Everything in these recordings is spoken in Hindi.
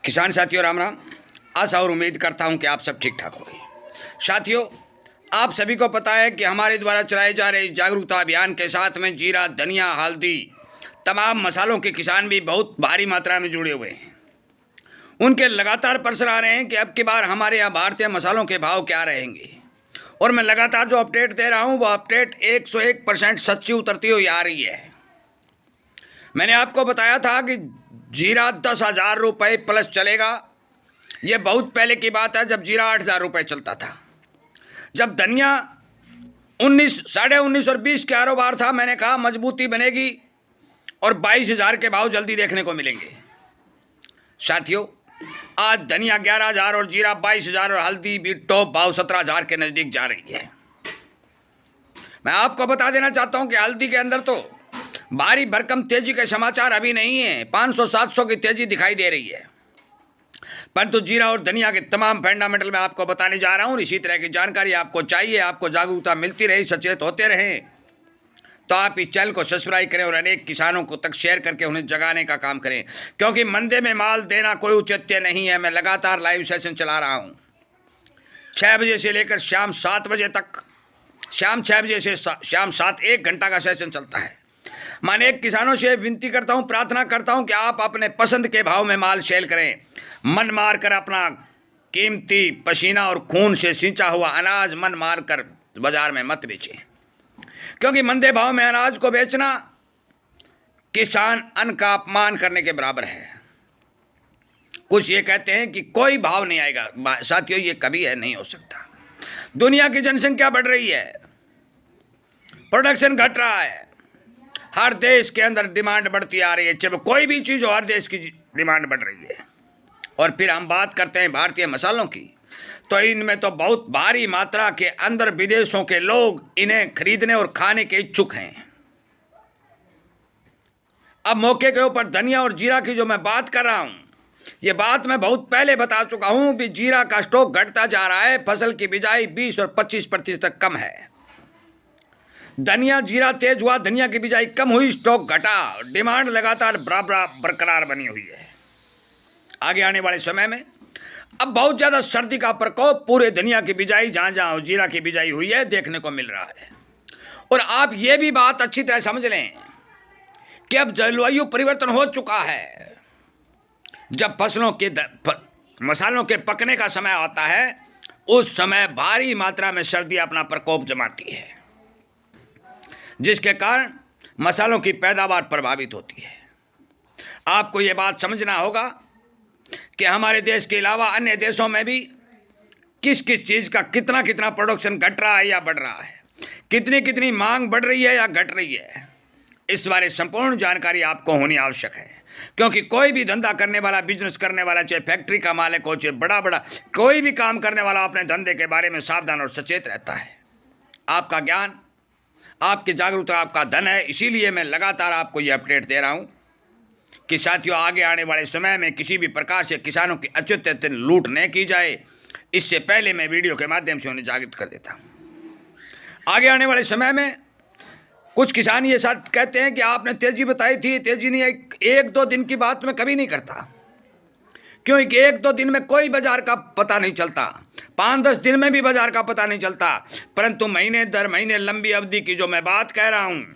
किसान साथियों राम राम। आशा और उम्मीद करता हूं कि आप सब ठीक ठाक होंगे। साथियों, आप सभी को पता है कि हमारे द्वारा चलाए जा रहे जागरूकता अभियान के साथ में जीरा, धनिया, हल्दी, तमाम मसालों के किसान भी बहुत भारी मात्रा में जुड़े हुए हैं। उनके लगातार प्रश्न आ रहे हैं कि अब की बार हमारे यहाँ भारतीय मसालों के भाव क्या रहेंगे, और मैं लगातार जो अपडेट दे रहा हूँ वो अपडेट 101% सच्ची उतरती हुई आ रही है। मैंने आपको बताया था कि जीरा 10,000 रुपये प्लस चलेगा। ये बहुत पहले की बात है, जब जीरा 8,000 रुपये चलता था। जब धनिया 19, 19.5 और 20 कारोबार था, मैंने कहा मजबूती बनेगी और 22,000 के भाव जल्दी देखने को मिलेंगे। साथियों, आज धनिया 11,000 और जीरा 22,000 और हल्दी भी टॉप भाव 17,000 के नज़दीक जा रही है। मैं आपको बता देना चाहता हूं कि हल्दी के अंदर तो भारी भरकम तेजी के समाचार अभी नहीं है। 500-700 की तेजी दिखाई दे रही है, परंतु जीरा और धनिया के तमाम फंडामेंटल मैं आपको बताने जा रहा हूं। इसी तरह की जानकारी आपको चाहिए, आपको जागरूकता मिलती रहे, सचेत होते रहें, तो आप इस चैनल को सब्सक्राइब करें और अनेक किसानों को तक शेयर करके उन्हें जगाने का काम करें, क्योंकि मंदे में माल देना कोई औचित्य नहीं है। मैं लगातार लाइव सेशन चला रहा हूँ 6 बजे से लेकर शाम 7 बजे तक। शाम 6 बजे से शाम 7, 1 घंटा का सेशन चलता है। मैं अनेक किसानों से विनती करता हूं, प्रार्थना करता हूं कि आप अपने पसंद के भाव में माल सेल करें। मन मार कर अपना कीमती पसीना और खून से सींचा हुआ अनाज मन मार कर बाजार में मत बेचें, क्योंकि मंदे भाव में अनाज को बेचना किसान अन्न का अपमान करने के बराबर है। कुछ ये कहते हैं कि कोई भाव नहीं आएगा। साथियों, ये कभी है नहीं हो सकता। दुनिया की जनसंख्या बढ़ रही है, प्रोडक्शन घट रहा है, हर देश के अंदर डिमांड बढ़ती आ रही है। चाहे कोई भी चीज़ हो, हर देश की डिमांड बढ़ रही है। और फिर हम बात करते हैं भारतीय मसालों की, तो इनमें तो बहुत भारी मात्रा के अंदर विदेशों के लोग इन्हें खरीदने और खाने के इच्छुक हैं। अब मौके के ऊपर धनिया और जीरा की जो मैं बात कर रहा हूं, ये बात मैं बहुत पहले बता चुका हूं कि जीरा का स्टॉक घटता जा रहा है। फसल की बिजाई 20 और 25% तक कम है। धनिया, जीरा तेज हुआ, धनिया की बिजाई कम हुई, स्टॉक घटा, डिमांड लगातार बरकरार बनी हुई है। आगे आने वाले समय में अब बहुत ज़्यादा सर्दी का प्रकोप पूरे धनिया की बिजाई, जहाँ जहाँ जीरा की बिजाई हुई है, देखने को मिल रहा है। और आप ये भी बात अच्छी तरह समझ लें कि अब जलवायु परिवर्तन हो चुका है। जब फसलों के मसालों के पकने का समय आता है, उस समय भारी मात्रा में सर्दी अपना प्रकोप जमाती है, जिसके कारण मसालों की पैदावार प्रभावित होती है। आपको ये बात समझना होगा कि हमारे देश के अलावा अन्य देशों में भी किस किस चीज़ का कितना कितना प्रोडक्शन घट रहा है या बढ़ रहा है, कितनी कितनी मांग बढ़ रही है या घट रही है, इस बारे संपूर्ण जानकारी आपको होनी आवश्यक है। क्योंकि कोई भी धंधा करने वाला, बिजनेस करने वाला, चाहे फैक्ट्री का मालिक हो, चाहे बड़ा बड़ा कोई भी काम करने वाला, अपने धंधे के बारे में सावधान और सचेत रहता है। आपका ज्ञान, आपकी जागरूकता आपका धन है। इसीलिए मैं लगातार आपको ये अपडेट दे रहा हूँ कि साथियों, आगे आने वाले समय में किसी भी प्रकार से किसानों की अच्युत लूट न की जाए, इससे पहले मैं वीडियो के माध्यम से उन्हें जागृत कर देता हूँ। आगे आने वाले समय में कुछ किसान ये साथ कहते हैं कि आपने तेजी बताई थी, तेजी नहीं, 1-2 दिन की बात मैं कभी नहीं करता, क्योंकि 1-2 दिन में कोई बाजार का पता नहीं चलता, 5-10 दिन में भी बाजार का पता नहीं चलता, परंतु महीने दर महीने लंबी अवधि की जो मैं बात कह रहा हूँ,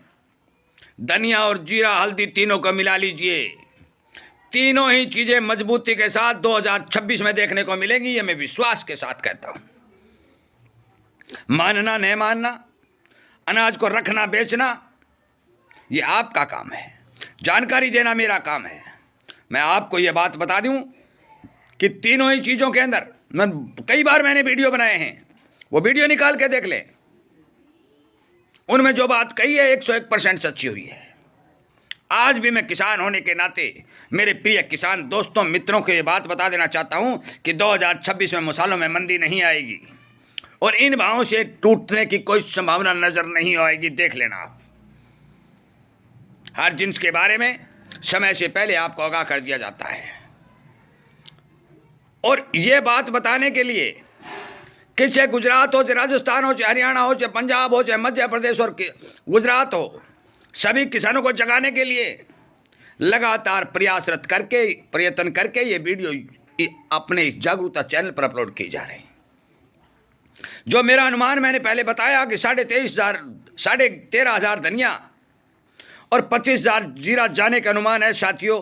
धनिया और जीरा, हल्दी तीनों को मिला लीजिए, तीनों ही चीज़ें मजबूती के साथ 2026 में देखने को मिलेंगी। ये मैं विश्वास के साथ कहता हूँ। मानना नहीं मानना, अनाज को रखना बेचना, ये आपका काम है, जानकारी देना मेरा काम है। मैं आपको ये बात बता दूं कि तीनों ही चीज़ों के अंदर कई बार मैंने वीडियो बनाए हैं, वो वीडियो निकाल के देख लें। उनमें जो बात कही है 101% सच्ची हुई है। आज भी मैं किसान होने के नाते मेरे प्रिय किसान दोस्तों, मित्रों को ये बात बता देना चाहता हूं कि 2026 में मसालों में मंदी नहीं आएगी और इन भावों से टूटने की कोई संभावना नजर नहीं आएगी। देख लेना आप। हर जिन्स के बारे में समय से पहले आपको आगाह कर दिया जाता है, और ये बात बताने के लिए कि चाहे गुजरात हो, चाहे राजस्थान हो, चाहे हरियाणा हो, चाहे पंजाब हो, चाहे मध्य प्रदेश और गुजरात हो, सभी किसानों को जगाने के लिए लगातार प्रयासरत करके, प्रयत्न करके ये वीडियो अपने जागरूकता चैनल पर अपलोड किए जा रहे हैं। जो मेरा अनुमान मैंने पहले बताया कि 13,500 धनिया और 25,000 जीरा जाने का अनुमान है साथियों।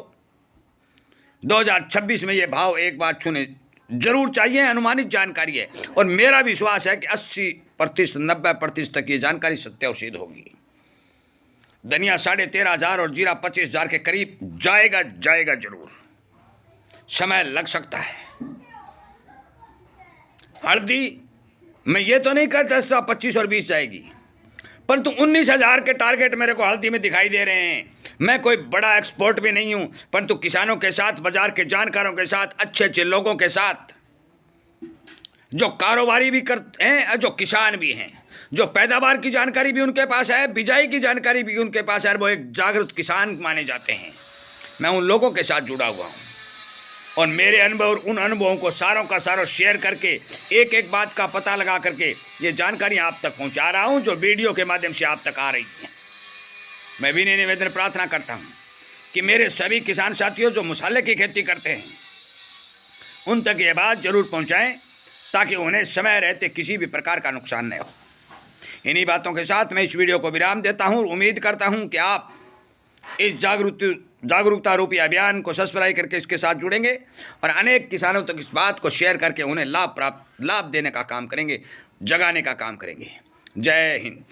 2026 में ये भाव एक बार छूने जरूर चाहिए, अनुमानित जानकारी है और मेरा विश्वास है कि 80% 90% तक ये जानकारी सत्य सिद्ध होगी। धनिया 13,500 और जीरा 25,000 के करीब जाएगा जरूर, समय लग सकता है। हल्दी मैं ये तो नहीं कहता 25 और 20 जाएगी, परंतु 19,000 के टारगेट मेरे को हल्दी में दिखाई दे रहे हैं। मैं कोई बड़ा एक्सपर्ट भी नहीं हूं, परंतु किसानों के साथ, बाजार के जानकारों के साथ, अच्छे लोगों के साथ, जो कारोबारी भी करते हैं, जो किसान भी हैं, जो पैदावार की जानकारी भी उनके पास है, बिजाई की जानकारी भी उनके पास है, वो एक जागरूक किसान माने जाते हैं। मैं उन लोगों के साथ जुड़ा हुआ हूँ और मेरे अनुभव और उन अनुभवों को सारों का सारों शेयर करके एक एक बात का पता लगा करके ये जानकारी आप तक पहुंचा रहा हूं, जो वीडियो के माध्यम से आप तक आ रही है। मैं विनय निवेदन प्रार्थना करता हूं कि मेरे सभी किसान साथियों जो मसाले की खेती करते हैं उन तक ये बात जरूर पहुंचाएं, ताकि उन्हें समय रहते किसी भी प्रकार का नुकसान न हो। इन्हीं बातों के साथ मैं इस वीडियो को विराम देता हूं। उम्मीद करता हूं कि आप इस जागरूकता रूपी अभियान को सब्सक्राइब करके इसके साथ जुड़ेंगे और अनेक किसानों तक इस बात को शेयर करके उन्हें लाभ देने का काम करेंगे, जगाने का काम करेंगे। जय हिंद।